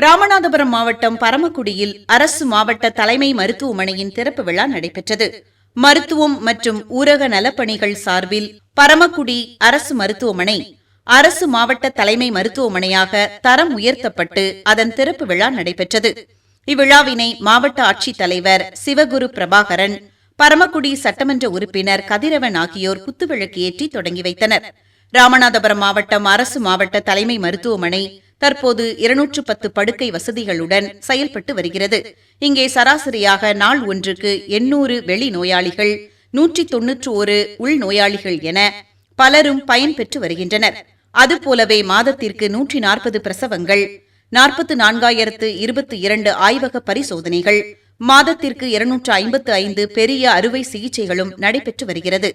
ராமநாதபுரம் மாவட்டம் பரமக்குடியில் அரசு மாவட்ட தலைமை மருத்துவமனையின் திறப்பு விழா நடைபெற்றது. மருத்துவம் மற்றும் ஊரக நலப்பணிகள் சார்பில் பரமக்குடி அரசு மருத்துவமனை அரசு மாவட்ட தலைமை மருத்துவமனையாக தரம் உயர்த்தப்பட்டு அதன் திறப்பு விழா நடைபெற்றது. இவ்விழாவினை மாவட்ட ஆட்சித்தலைவர் சிவகுரு பிரபாகரன், பரமக்குடி சட்டமன்ற உறுப்பினர் கதிரவன் ஆகியோர் குத்துவிளக்கு ஏற்றி தொடங்கி வைத்தனர். ராமநாதபுரம் மாவட்டம் அரசு மாவட்ட தலைமை மருத்துவமனை தற்போது 210 படுக்கை வசதிகளுடன் செயல்பட்டு வருகிறது. இங்கே சராசரியாக நாள் ஒன்றுக்கு 800 வெளி நோயாளிகள், 191 உள் நோயாளிகள் என பலரும் பயன்பெற்று வருகின்றனர். அதுபோலவே மாதத்திற்கு 140 பிரசவங்கள், 44,022 ஆய்வக பரிசோதனைகள், மாதத்திற்கு 255 பெரிய அறுவை சிகிச்சைகளும் நடைபெற்று வருகிறது.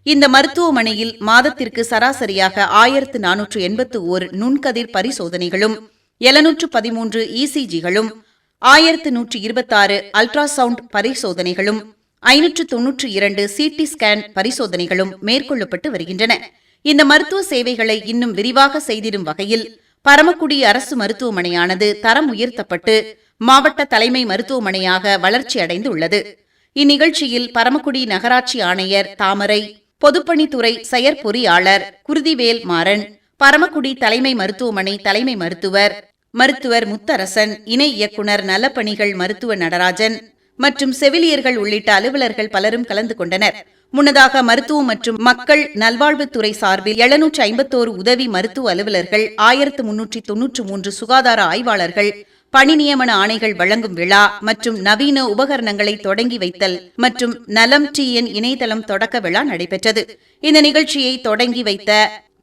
இந்த மருத்துவமனையில் மாதத்திற்கு சராசரியாக 1481 நுண்கதிர் பரிசோதனைகளும், 713 இசிஜிகளும், 1126 அல்ட்ராசவுண்ட் பரிசோதனைகளும், 592 சிடி ஸ்கேன் பரிசோதனைகளும் மேற்கொள்ளப்பட்டு வருகின்றன. இந்த மருத்துவ சேவைகளை இன்னும் விரிவாக செய்திடும் வகையில் பரமக்குடி அரசு மருத்துவமனையானது தரம் உயர்த்தப்பட்டு மாவட்ட தலைமை மருத்துவமனையாக வளர்ச்சியடைந்துள்ளது. இந்நிகழ்ச்சியில் பரமக்குடி நகராட்சி ஆணையர் தாமரை, பொதுப்பணித்துறை செயற்பொறியாளர் குருதிவேல் மாறன், பரமக்குடி தலைமை மருத்துவமனை தலைமை மருத்துவர் முத்தரசன், இணை இயக்குநர் நலப்பணிகள் மருத்துவ நடராஜன் மற்றும் செவிலியர்கள் உள்ளிட்ட அலுவலர்கள் பலரும் கலந்து கொண்டனர். முன்னதாக மருத்துவம் மற்றும் மக்கள் நல்வாழ்வுத்துறை சார்பில் 751 உதவி மருத்துவ அலுவலர்கள், 1393 சுகாதார ஆய்வாளர்கள் பணி நியமன ஆணைகள் வழங்கும் விழா மற்றும் நவீன உபகரணங்களை தொடங்கி வைத்தல் மற்றும் நலம் TN இணையதளம் தொடக்க விழா நடைபெற்றது. இந்த நிகழ்ச்சியை தொடங்கி வைத்த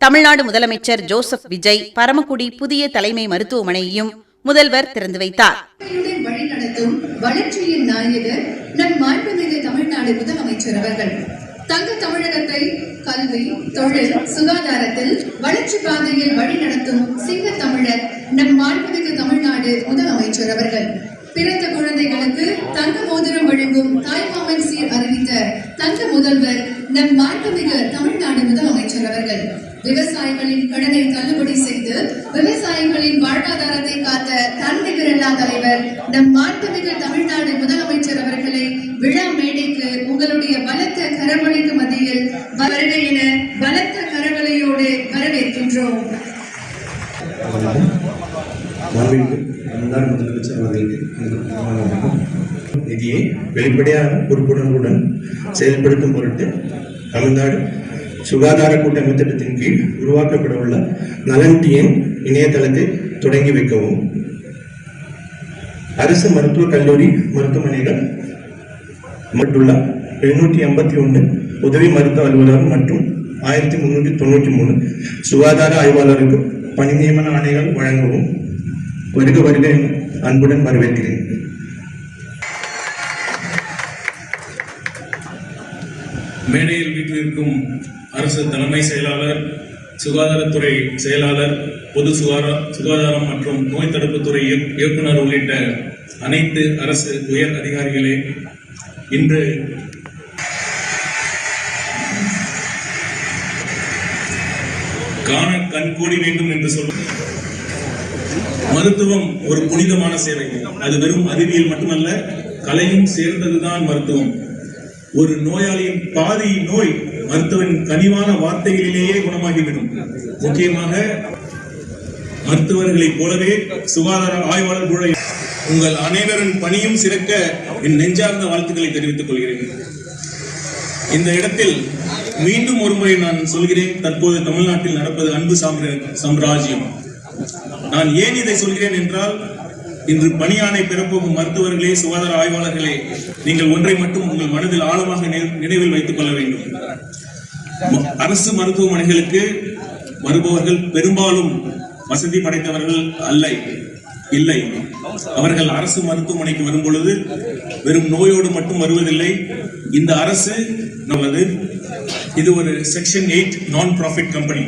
தமிழ்நாடு முதலமைச்சர் ஜோசப் விஜய் பரமக்குடி புதிய தலைமை மருத்துவமனையையும் முதல்வர் திறந்து வைத்தார். வளர்ச்சியின் நாயகர் நம் மாண்புமிகு தமிழ்நாடு முதலமைச்சர் அவர்கள் தங்க தமிழகத்தை கல்வி, தொழில், சுகாதாரத்தில் வளர்ச்சி பாதையில் வழிநடத்தும் சிங்க தமிழர் நம் மாண்புமிகு தமிழ்நாடு முதலமைச்சர் அவர்கள் பிறந்த குழந்தைகளுக்கு தங்க மோதிரம் வழங்கும் தாய்மாமன் சீர் அறிவித்த தங்க முதல்வர் நம் மாண்புமிகு தமிழ்நாடு முதலமைச்சர் அவர்கள் விவசாயிகளின் கடனை தள்ளுபடி செய்து விவசாயிகளின் வாழ்வாதாரத்தை காத்த தன்னிகரில்லா தலைவர் நம் மாண்புமிகு தமிழ்நாடு முதலமைச்சர் அவர்களை விழா மேடைக்கு உங்களுடைய பலத்த கரவொலிக்கு மத்தியில் வருக என பலத்த கரவொலியோடு வரவேற்கின்றோம். முதலமைச்சர் அவர்களுக்கு நிதியை வெளிப்படையான பொறுப்புணர்வுடன் செயல்படுத்தும் பொருட்டு தமிழ்நாடு சுகாதார கூட்டமைப்பு திட்டத்தின் கீழ் உருவாக்கப்பட உள்ள நலன் TN இணையதளத்தை தொடங்கி வைக்கவும், அரசு மருத்துவக் கல்லூரி மருத்துவமனைகள் மட்டுள்ள 781 உதவி மருத்துவ அலுவலர் மற்றும் 1393 சுகாதார ஆய்வாளருக்கு பணி நியமன ஆணைகள் வழங்கவும் வருக அன்புடன் வரவேற்கிறேன். மேடையில் வீட்டிலிருக்கும் அரசு தலைமை செயலாளர், சுகாதாரத்துறை செயலாளர், பொது சுகாதாரம் மற்றும் நோய் தடுப்புத்துறை இயக்குனர் உள்ளிட்ட அனைத்து அரசு உயர் அதிகாரிகளே, இன்று காண கண்கூடி வேண்டும் என்று சொல்லும் மருத்துவம் ஒரு புனிதமான சேவை. அது வெறும் அறிவியல் மட்டுமல்ல, கலையும் சேர்ந்ததுதான் மருத்துவம். ஒரு நோயாளியின் பாதி நோய் மருத்துவன் கனிவான வார்த்தைகளிலேயே குணமாகிவிடும். முக்கியமாக மருத்துவர்களைப் போலவே சுகாதார ஆய்வாளர்கள் உங்கள் அனைவரின் பணியும் சிறக்க என் நெஞ்சார்ந்த வாழ்த்துக்களை தெரிவித்துக் கொள்கிறேன். இந்த இடத்தில் மீண்டும் ஒருமுறை நான் சொல்கிறேன், தற்போது தமிழ்நாட்டில் நடப்பது அன்பு சாம்ராஜ்யம். நான் ஏன் இதை சொல்கிறேன் என்றால், இன்று பணியாணை பெறப்போகும் மருத்துவர்களே, சுகாதார ஆய்வாளர்களே, நீங்கள் ஒன்றை மட்டும் உங்கள் மனதில் ஆழமாக நினைவில் வைத்துக் கொள்ள வேண்டும். அரசு மருத்துவமனைகளுக்கு வருபவர்கள் பெரும்பாலும் வசதி படைத்தவர்கள் இல்லை. அவர்கள் அரசு மருத்துவமனைக்கு வரும் பொழுது வெறும் நோயோடு மட்டும் வருவதில்லை. இந்த அரசு நமது இது ஒரு செக்ஷன் 8 நான் ப்ராஃபிட் கம்பெனி.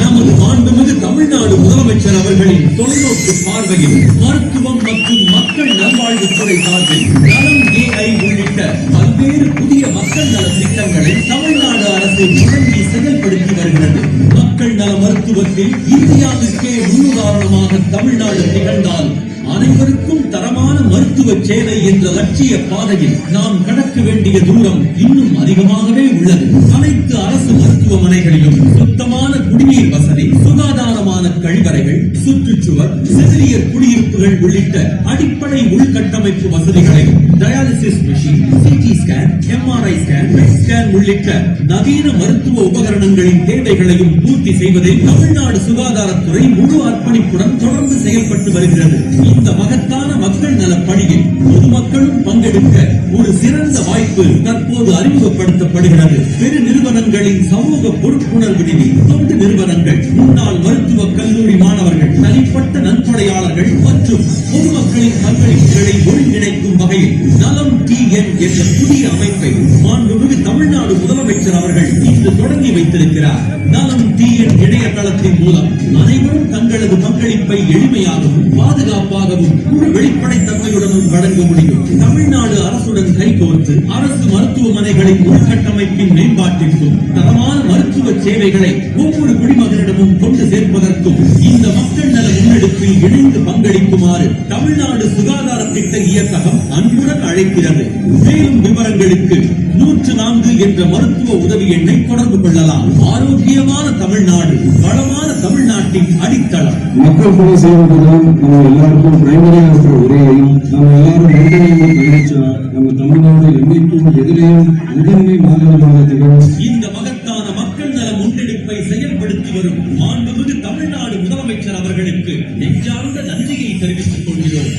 நமது மாண்புமிகு தமிழ்நாடு முதலமைச்சர் அவர்களின் தொலைநோக்கு பார்வையில் மருத்துவம் மற்றும் மக்கள் நல்வாழ்வுத்துறை சார்பில் நலம் AI உள்ளிட்ட பல்வேறு புதிய மக்கள் நல திட்டங்களை தமிழ்நாடு அரசு தொடங்கி செயல்படுத்தி வருகிறது. மக்கள் நல மருத்துவ மருத்துவத்தில் இந்தியாவிற்கே முன்னுதாரணமாக தமிழ்நாடு திகழ்ந்தால் அனைவருக்கும் தரமான மருத்துவ சேவை என்ற லட்சிய பாதையில் நாம் கடக்க வேண்டிய தூரம் இன்னும் அதிகமாகவே உள்ளது. அனைத்து அரசு மருத்துவமனைகளிலும் சுத்தமான குடிநீர் வசதி, சுகாதாரமான கழிவறைகள், சுற்றுச்சுவர், செவிலியர் குடியிருப்புகள் உள்ளிட்ட அடிப்படை உள்கட்டமைப்பு வசதிகளை, dialysis machine, CT scan, MRI scan, bed scan உள்ளிட்ட நவீன மருத்துவ உபகரணங்களின் தேவைகளையும் பூர்த்தி செய்வதில் தமிழ்நாடு சுகாதாரத்துறை முழு அர்ப்பணிப்புடன் தொடர்ந்து செயல்பட்டு வருகிறது. இந்த மகத்தான மக்கள் நல பணியில் பொதுமக்களும் பங்கெடுக்க ஒரு சிறந்த வாய்ப்பு தற்போது அறிமுகப்படுத்தப்படுகிறது. பெரு நிறுவனங்களின் சமூக பொறுப்புணர்வு நிதி, தொண்டு நிறுவனங்கள், முன்னாள் மருத்துவக் கல்லூரி மாணவர்கள், தனிப்பட்ட நன்கொடையாளர்கள் மற்றும் பொதுமக்களின் பங்களிப்புகளை ஒருங்கிணைக்கும் வகையில் நலம் TN என்ற புதிய அமைப்பை மாண்புமிகு தமிழ்நாடு முதலமைச்சர் அவர்கள் இன்று தொடங்கி வைத்திருக்கிறார். நலம் TN இணையதளத்தின் மூலம் அனைவரும் தங்களது பங்களிப்பை எளிமையாகவும் பாதுகாப்பாகவும் முழு வெளிப்படைத்தன்மையுடனும் வழங்க முடியும். தமிழ்நாடு அரசுடன் கைகோர்த்து அரசு மருத்துவமனைகளின் உள்கட்டமைப்பின் மேம்பாட்டிற்கும் தரமான மருத்துவ சேவைகளை ஒவ்வொரு குடிமகனிடமும் கொண்டு சேர்ப்பதற்கும் இந்த மக்கள் நல முன்னெடுப்பில் இணைந்து பங்களிக்குமாறு தமிழ்நாடு சுகாதார திட்ட இயக்ககம் அன்புடன் அழைக்கிறது. மேலும் விவரங்களுக்கு 104 என்ற மருத்துவ உதவி எண்ணை தொடர்பு கொள்ளலாம். ஆரோக்கியமான தமிழ்நாடு, வளமான தமிழ்நாட்டின் அடித்தளம். மக்கள் பணி செய்வதுதான் நம்ம எல்லாருக்கும் பிரைமரியா இருக்கிற உரையையும் நம்ம எல்லாரும் மென்டனையும் கவனிச்சா நம்ம தமிழ்நாடு என்னைக்கும் எதிரையும் முதன்மை மாநிலமாக திகழும். இந்த மகத்தான மக்கள் நல முன்னெடுப்பை செயல்படுத்தி வரும் மாண்புமிகு தமிழ்நாடு முதலமைச்சர் அவர்களுக்கு நெஞ்சார்ந்த நன்றியை தெரிவித்துக் கொள்கிறோம்.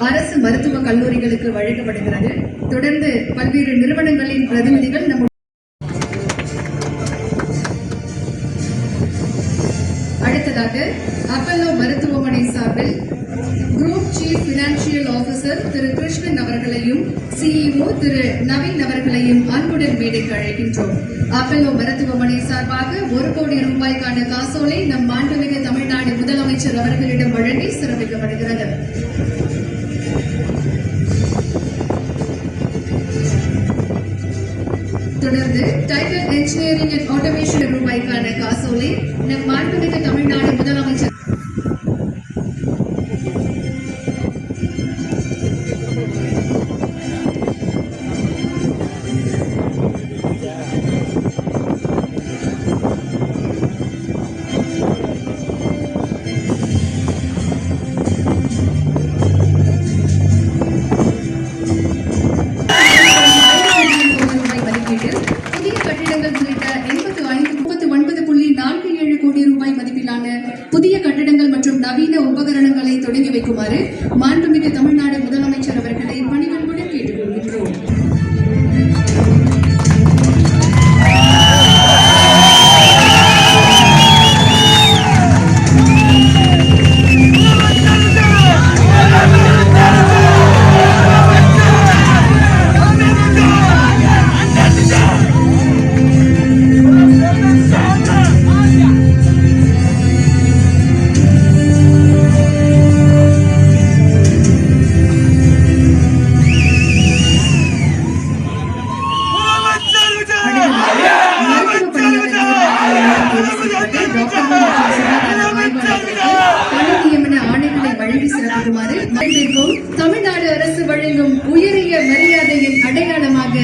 அரசு மருத்துவக் கல்லூரிகளுக்கு வழங்கப்படுகிறது. தொடர்ந்து பல்வேறு நிறுவனங்களின் பிரதிநிதிகள் அடுத்ததாக அப்பல்லோ மருத்துவமனை சார்பில் group chief financial officer Thiru Krishnan அவர்களையும் CEO திரு நவீன் அவர்களையும் அன்புடன் மேடைக்கு அழைக்கின்றோம். அப்பல்லோ மருத்துவமனை சார்பாக 1 கோடி ரூபாய்க்கான காசோலை நம் மாண்புமிகு தமிழ்நாடு முதலமைச்சர் அவர்களிடம் வழங்கி சிறப்பிக்கப்படுகிறது. தொடர்ந்து டைட்டல் என்ஜினியரிங் அண்ட் ஆட்டோமேஷன் ரூபாய்க்கான காசோலை நம் மாண்புமிகு தமிழ்நாடு முதலமைச்சர் புதிய கட்டிடங்கள் மற்றும் நவீன உபகரணங்களை தொடங்கி வைக்குமாறு மாண்புமிகு தமிழ்நாடு முதலமைச்சர் அவர்களை பணிவன்புடன் கேட்டுக்கொள்கின்றோம். தமிழ்நாடு அரசு வழங்கும் உயரிய மரியாதையின் அடையாளமாக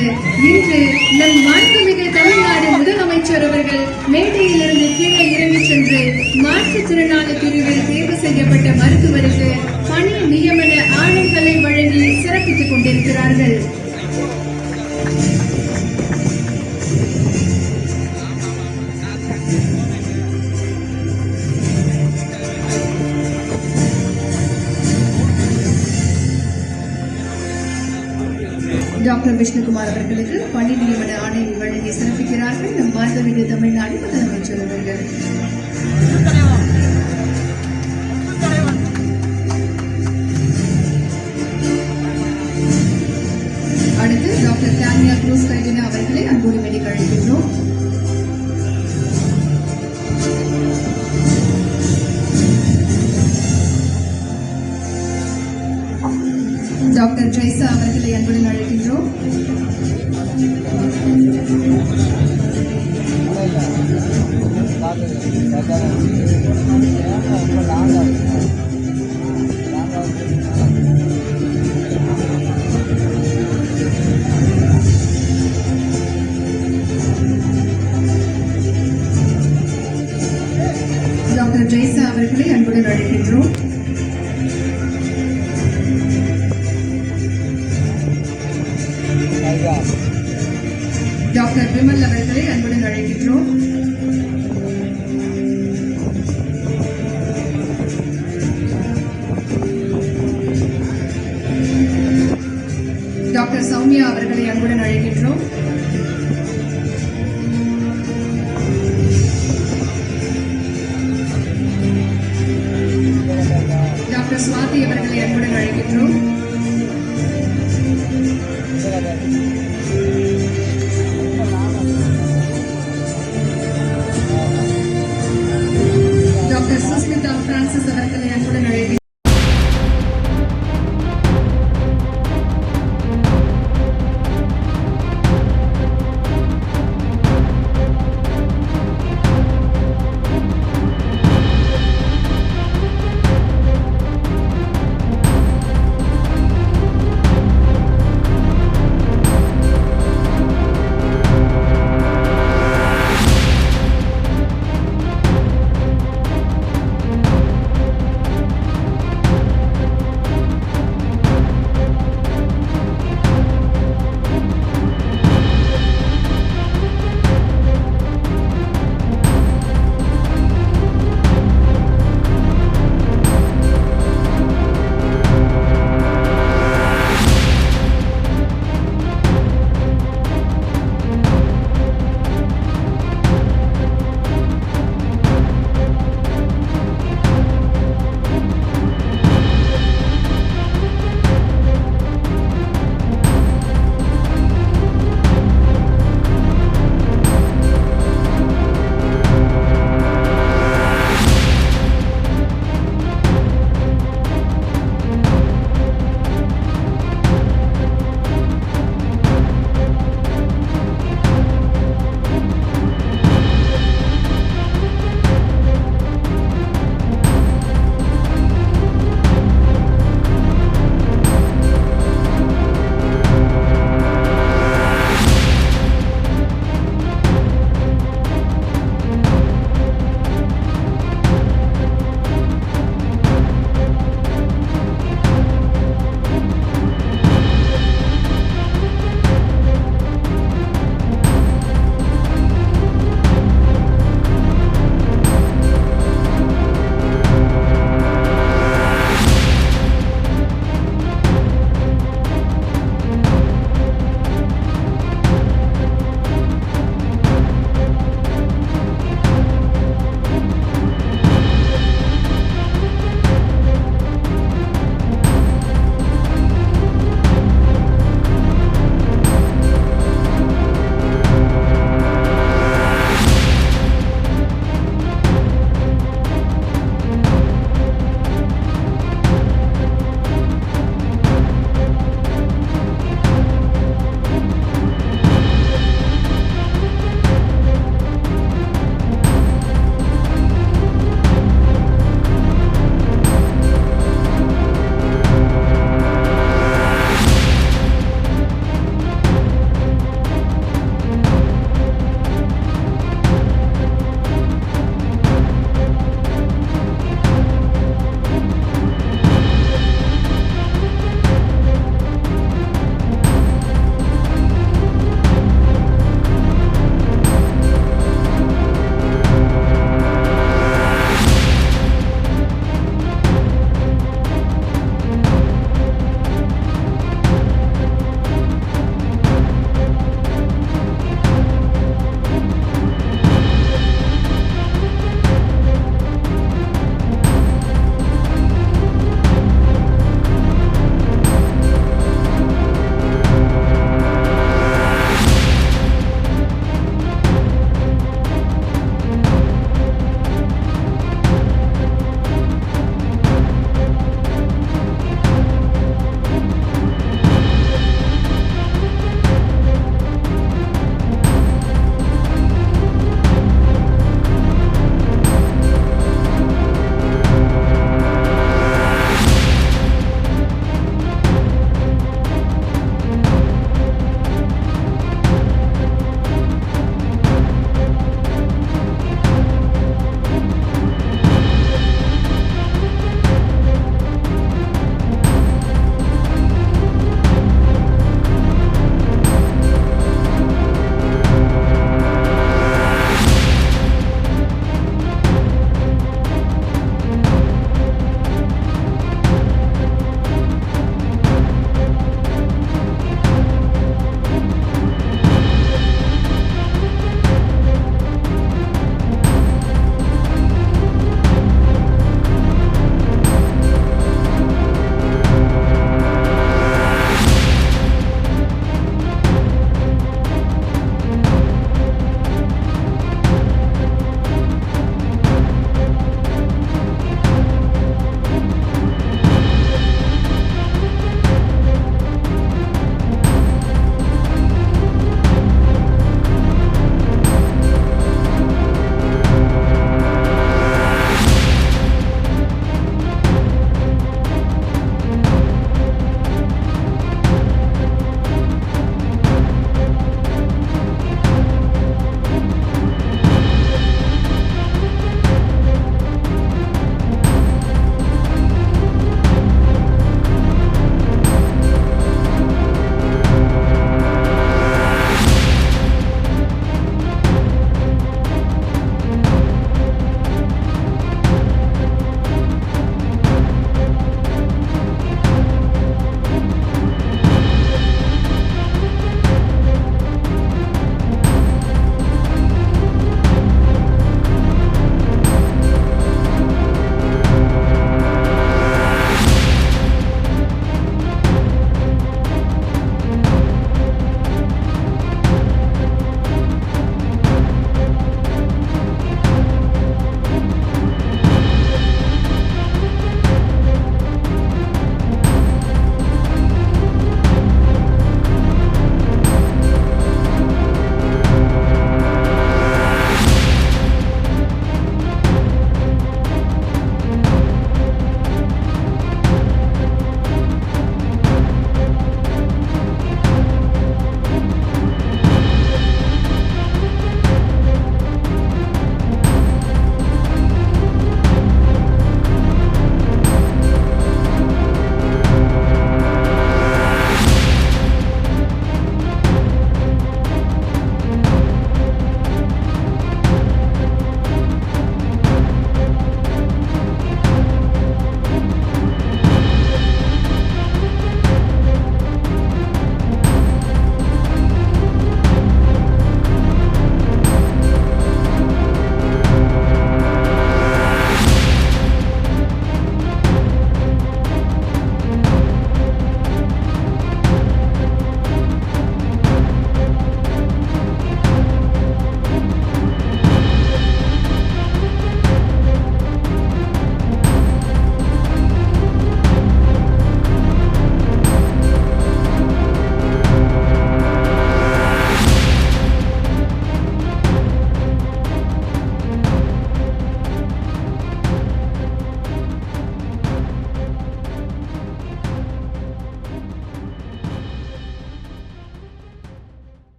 இன்று நம் மாண்புமிகு தமிழ்நாடு முதலமைச்சர் அவர்கள் மேடையிலிருந்து கீழே இறங்கி சென்று மாற்றுத்திறனாளி பிரிவில் தேர்வு செய்யப்பட்ட மருத்துவருக்கு பணி நியமன ஆணைகளை வழங்கி சிறப்பித்துக் கொண்டிருக்கிறார்கள். டாக்டர் விஷ்ணுகுமார் அவர்களுக்கு பணி நியமன ஆணை வழங்கி சிறப்பிக்கிறார்கள் நம் மாண்புமிகு தமிழ்நாடு முதலமைச்சர் அவர்கள். அடுத்து டாக்டர் தானியா குரூஸ் கைடினா அவர்களை அன்போடு வேண்டிக் அழைக்கின்றோம். டாக்டர் ஜெய்சா அவர்களை அன்புடன் அழைக்கின்றோம். டாக்டர் ஜெய்சா அவர்களை அன்புடன் அழைக்கின்றோம். டாக்டர் விமல் அவர்களை அன்புடன் அழைக்கின்றோம். டாக்டர் சௌமியா அவர்களை அன்புடன் அழைக்கின்றோம். டாக்டர் சுவாதி அவர்களை அன்புடன் அழைக்கின்றோம்.